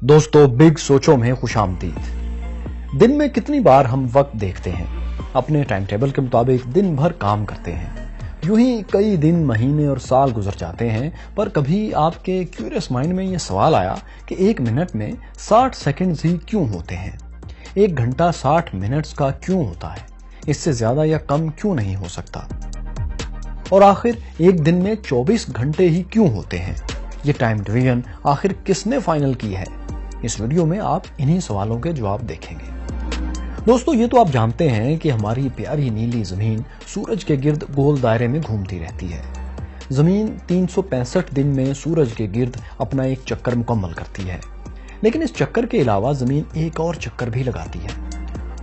दोस्तों, बिग सोचों में खुशामदीद। दिन में कितनी बार हम वक्त देखते हैं, अपने टाइम टेबल के मुताबिक दिन भर काम करते हैं। यूं ही कई दिन, महीने और साल गुजर जाते हैं, पर कभी आपके क्यूरियस माइंड में ये सवाल आया कि एक मिनट में 60 सेकंड्स ही क्यों होते हैं? एक घंटा 60 मिनट्स का क्यों होता है? इससे ज्यादा या कम क्यों नहीं हो सकता? और आखिर एक दिन में 24 घंटे ही क्यों होते हैं? ये टाइम डिवीजन आखिर किसने फाइनल की है? इस वीडियो में आप इन्हीं सवालों के जवाब देखेंगे। दोस्तों, ये तो आप जानते हैं कि हमारी प्यारी नीली जमीन सूरज के गिर्द गोल दायरे में घूमती रहती है। जमीन 365 दिन में सूरज के गिर्द अपना एक चक्कर मुकम्मल करती है। लेकिन इस चक्कर के अलावा जमीन एक और चक्कर भी लगाती है।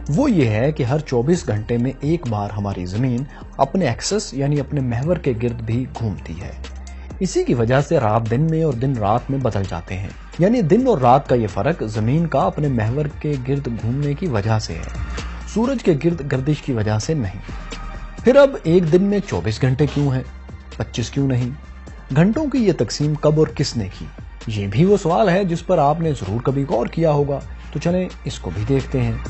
वो ये है कि हर 24 घंटे में एक बार हमारी जमीन अपने एक्सेस यानी अपने महवर के गिर्द भी घूमती है। इसी की वजह से रात दिन में और दिन रात में बदल जाते हैं। यानी दिन और रात का ये फर्क जमीन का अपने महवर के गिर्द घूमने की वजह से है, सूरज के गिर्द गर्दिश की वजह से नहीं। फिर अब एक दिन में 24 घंटे क्यों है, 25 क्यों नहीं? घंटों की ये तकसीम कब और किसने की? ये भी वो सवाल है जिस पर आपने जरूर कभी गौर किया होगा। तो चलें इसको भी देखते हैं।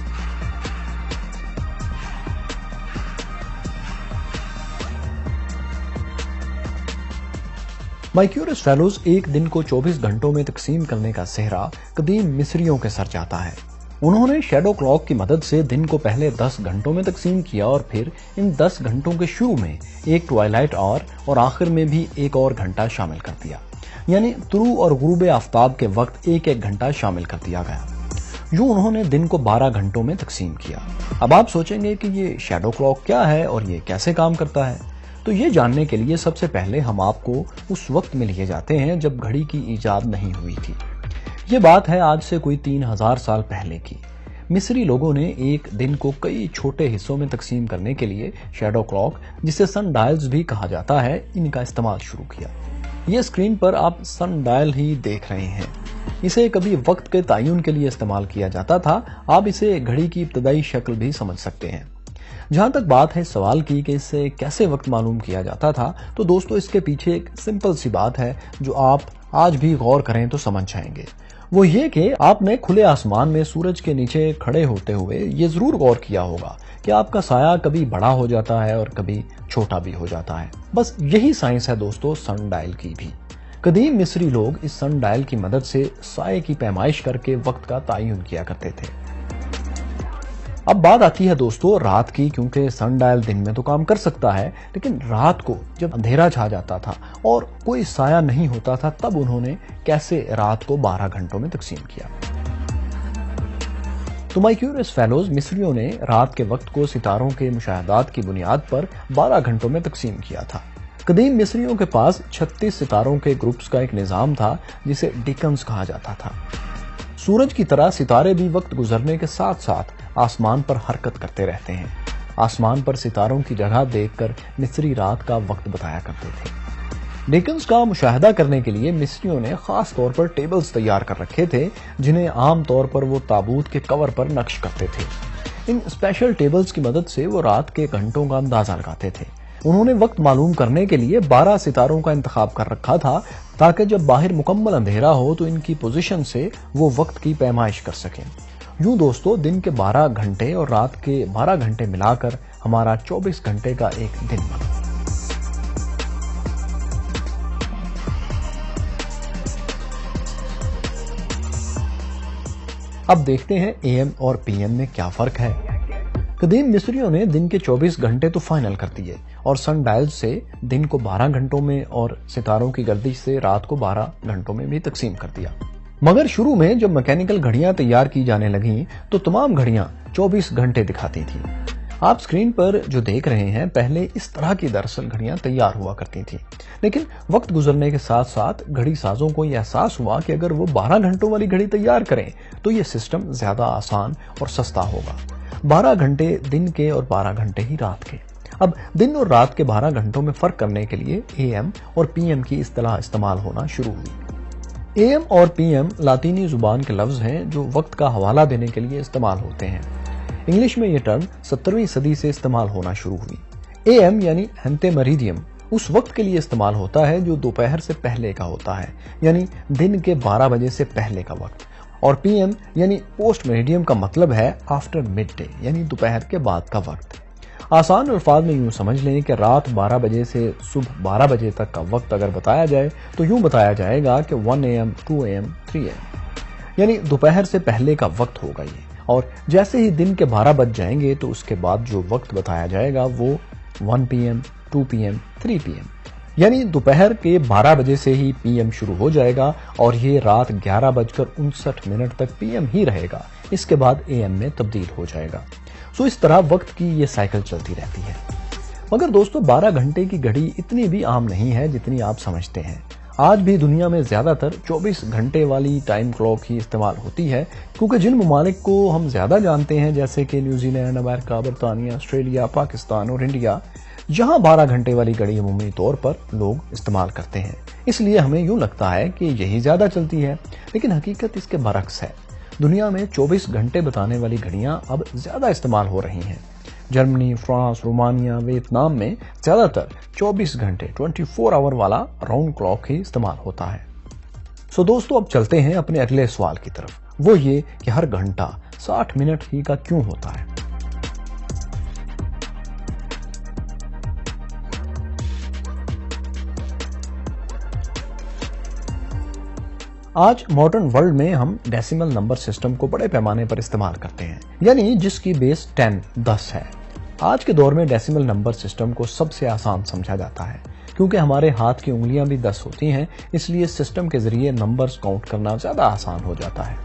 माय क्यूरियस फेलोज, एक दिन को 24 घंटों में तकसीम करने का सेहरा कदीम मिस्रियों के सर जाता है। उन्होंने शैडो क्लॉक की मदद से दिन को पहले 10 घंटों में तकसीम किया और फिर इन 10 घंटों के शुरू में एक ट्वाइलाइट और आखिर में भी एक और घंटा शामिल कर दिया। यानी तुलू और गुरूब आफ्ताब के वक्त एक एक घंटा शामिल कर दिया गया। यूं उन्होंने दिन को 12 घंटों में तकसीम किया। अब आप सोचेंगे कि ये शैडो क्लॉक क्या है और ये कैसे काम करता है? तो ये जानने के लिए सबसे पहले हम आपको उस वक्त में लिए जाते हैं जब घड़ी की इजाद नहीं हुई थी। ये बात है आज से कोई 3000 साल पहले की। मिस्री लोगों ने एक दिन को कई छोटे हिस्सों में तकसीम करने के लिए शैडो क्लॉक, जिसे सन डायल्स भी कहा जाता है, इनका इस्तेमाल शुरू किया। ये स्क्रीन पर आप सन डायल ही देख रहे हैं। इसे कभी वक्त के तयन के लिए इस्तेमाल किया जाता था। आप इसे घड़ी की इब्तदाई शक्ल भी समझ सकते हैं। जहां तक बात है सवाल की कि इससे कैसे वक्त मालूम किया जाता था, तो दोस्तों इसके पीछे एक सिंपल सी बात है जो आप आज भी गौर करें तो समझ जाएंगे। वो ये कि आपने खुले आसमान में सूरज के नीचे खड़े होते हुए ये जरूर गौर किया होगा कि आपका साया कभी बड़ा हो जाता है और कभी छोटा भी हो जाता है। बस यही साइंस है दोस्तों सन डायल की भी। कदीम मिस्री लोग इस सन डायल की मदद से साये की पैमाइश करके वक्त का तयन किया करते थे। अब बात आती है दोस्तों रात की, क्योंकि सन डायल दिन में तो काम कर सकता है, लेकिन रात को जब अंधेरा छा जाता था और कोई साया नहीं होता था, तब उन्होंने कैसे रात को 12 घंटों में तकसीम किया। तो माय क्यूरियस फेलोज, मिस्रियों ने रात के वक्त को सितारों के मुशाहदात की बुनियाद पर 12 घंटों में तकसीम किया था। कदीम मिस्रियों के पास 36 सितारों के ग्रुप्स का एक निजाम था जिसे डिकन्स कहा जाता था। सूरज की तरह सितारे भी वक्त गुजरने के साथ साथ आसमान पर हरकत करते रहते हैं। आसमान पर सितारों की जगह देखकर मिस्री रात का वक्त बताया करते थे। डिकन्स का मुशाहदा करने के लिए मिस्रियों ने खास तौर पर टेबल्स तैयार कर रखे थे, जिन्हें आम तौर पर वो ताबूत के कवर पर नक्श करते थे। इन स्पेशल टेबल्स की मदद से वो रात के घंटों का अंदाजा लगाते थे। उन्होंने वक्त मालूम करने के लिए 12 सितारों का इंतखाब कर रखा था, ताकि जब बाहर मुकम्मल अंधेरा हो तो इनकी पोजीशन से वो वक्त की पैमाइश कर सकें। यूं दोस्तों, दिन के 12 घंटे और रात के 12 घंटे मिलाकर हमारा 24 घंटे का एक दिन बना। अब देखते हैं एएम और पीएम में क्या फर्क है। कदीम मिस्रियों ने दिन के 24 घंटे तो फाइनल कर दिए और सन डायल से दिन को 12 घंटों में और सितारों की गर्दिश से रात को 12 घंटों में भी तकसीम कर दिया। मगर शुरू में जब मैकेनिकल घड़ियां तैयार की जाने लगीं तो तमाम घड़ियां 24 घंटे दिखाती थीं। आप स्क्रीन पर जो देख रहे हैं, पहले इस तरह की दरअसल घड़ियां तैयार हुआ करती थीं। लेकिन वक्त गुजरने के साथ साथ घड़ी साजों को यह एहसास हुआ कि अगर वो 12 घंटों वाली घड़ी तैयार करें तो ये सिस्टम ज्यादा आसान और सस्ता होगा। 12 घंटे दिन के और 12 घंटे ही रात के। अब दिन और रात के 12 घंटों में फर्क करने के लिए एएम और पीएम की इस्तिलाह इस्तेमाल होना शुरू हुई। एएम और पीएम लातीनी जुबान के लफ्ज हैं जो वक्त का हवाला देने के लिए इस्तेमाल होते हैं। इंग्लिश में यह टर्म 17वीं सदी से इस्तेमाल होना शुरू हुई। एएम यानी एंटे मेरिडियम उस वक्त के लिए इस्तेमाल होता है जो दोपहर से पहले का होता है, यानी दिन के 12 बजे से पहले का वक्त। और PM यानी पोस्ट मेरिडियम का मतलब है आफ्टर मिड डे यानी दोपहर के बाद का वक्त। आसान अल्फाज में यूं समझ लें कि रात 12 बजे से सुबह 12 बजे तक का वक्त अगर बताया जाए तो यूं बताया जाएगा कि 1 AM, 2 AM, 3 AM यानी दोपहर से पहले का वक्त होगा ये। और जैसे ही दिन के 12 बज जाएंगे तो उसके बाद जो वक्त बताया जाएगा वो 1 PM, 2 PM, 3 PM यानी दोपहर के 12 बजे से ही PM शुरू हो जाएगा और ये रात 11:59 तक PM ही रहेगा। इसके बाद AM में तब्दील हो जाएगा। सो इस तरह वक्त की ये साइकिल चलती रहती है। मगर दोस्तों 12 घंटे की घड़ी इतनी भी आम नहीं है जितनी आप समझते हैं। आज भी दुनिया में ज्यादातर 24 घंटे वाली टाइम क्लॉक ही इस्तेमाल होती है, क्योंकि जिन ममालिक को हम ज्यादा जानते हैं जैसे कि न्यूजीलैंड, अमेरिका, बरतानिया, ऑस्ट्रेलिया, पाकिस्तान और इंडिया, यहाँ 12 घंटे वाली घड़ी अमूमी तौर पर लोग इस्तेमाल करते हैं। इसलिए हमें यूं लगता है कि यही ज्यादा चलती है, लेकिन हकीकत इसके बरक्स है। दुनिया में 24 घंटे बताने वाली घड़ियां अब ज्यादा इस्तेमाल हो रही हैं। जर्मनी, फ्रांस, रोमानिया, वियतनाम में ज्यादातर 24 घंटे 24 आवर वाला राउंड क्लॉक ही इस्तेमाल होता है। सो दोस्तों अब चलते हैं अपने अगले सवाल की तरफ, वो ये कि हर घंटा 60 मिनट ही का क्यों होता है। आज मॉडर्न वर्ल्ड में हम डेसिमल नंबर सिस्टम को बड़े पैमाने पर इस्तेमाल करते हैं, यानी जिसकी बेस 10 है। आज के दौर में डेसिमल नंबर सिस्टम को सबसे आसान समझा जाता है, क्योंकि हमारे हाथ की उंगलियां भी 10 होती हैं, इसलिए सिस्टम के जरिए नंबर्स काउंट करना ज्यादा आसान हो जाता है।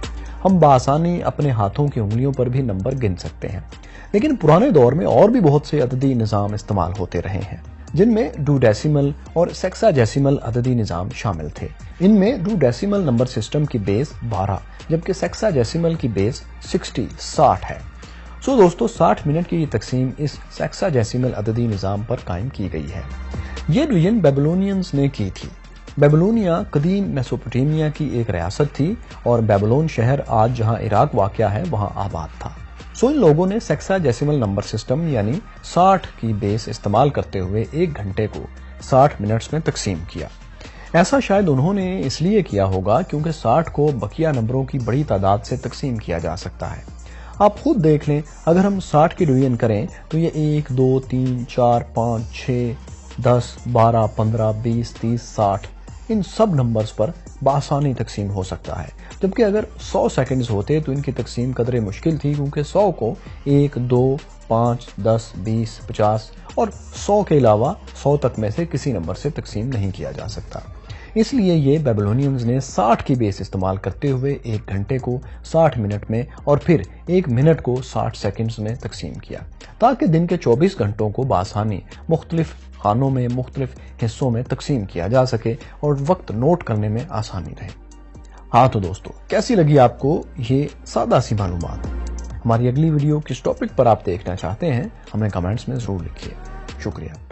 हम बआसानी अपने हाथों की उंगलियों पर भी नंबर गिन सकते हैं। लेकिन पुराने दौर में और भी बहुत से अददी निज़ाम इस्तेमाल होते रहे हैं, जिनमें डूडेसिमल और सेक्साडेसिमल अददी निज़ाम शामिल थे। इनमें डूडेसिमल नंबर सिस्टम की बेस 12 जबकि सेक्साडेसिमल की बेस 60 है। सो दोस्तों 60 मिनट की तकसीम इस सेक्साडेसिमल अददी निज़ाम पर कायम की गई है। ये डिवीजन बेबीलोनियंस ने की थी। बेबीलोनिया कदीम मेसोपोटामिया की एक रियासत थी और बेबीलोन शहर आज जहां इराक वाक़या है वहां आबाद था। सो इन लोगों ने सेक्साडेसिमल नंबर सिस्टम यानी 60 की बेस इस्तेमाल करते हुए एक घंटे को 60 मिनट्स में तकसीम किया। ऐसा शायद उन्होंने इसलिए किया होगा क्योंकि 60 को बकिया नंबरों की बड़ी तादाद से तकसीम किया जा सकता है। आप खुद देख लें, अगर हम 60 की डिवीजन करें तो ये 1, 2, 3, 4, 5, 6, 10, 12, 15, 20, 30, 60 इन सब नंबर्स पर बआसानी तकसीम हो सकता है। जबकि अगर 100 सेकंड्स होते तो इनकी तकसीम कदरे मुश्किल थी, क्योंकि 100 को 1, 2, 5, 10, 20, 50 और 100 के अलावा 100 तक में से किसी नंबर से तकसीम नहीं किया जा सकता। इसलिए ये बेबीलोनियंस ने 60 की बेस इस्तेमाल करते हुए एक घंटे को 60 मिनट में और फिर एक मिनट को 60 सेकंड्स में तकसीम किया, ताकि दिन के 24 घंटों को बआसानी मुख्तलिफ खानों में मुख्तलिफ हिस्सों में तकसीम किया जा सके और वक्त नोट करने में आसानी रहे। हाँ तो दोस्तों, कैसी लगी आपको ये सादा सी मालूमात? हमारी अगली वीडियो किस टॉपिक पर आप देखना चाहते हैं हमें कमेंट्स में जरूर लिखिए। शुक्रिया।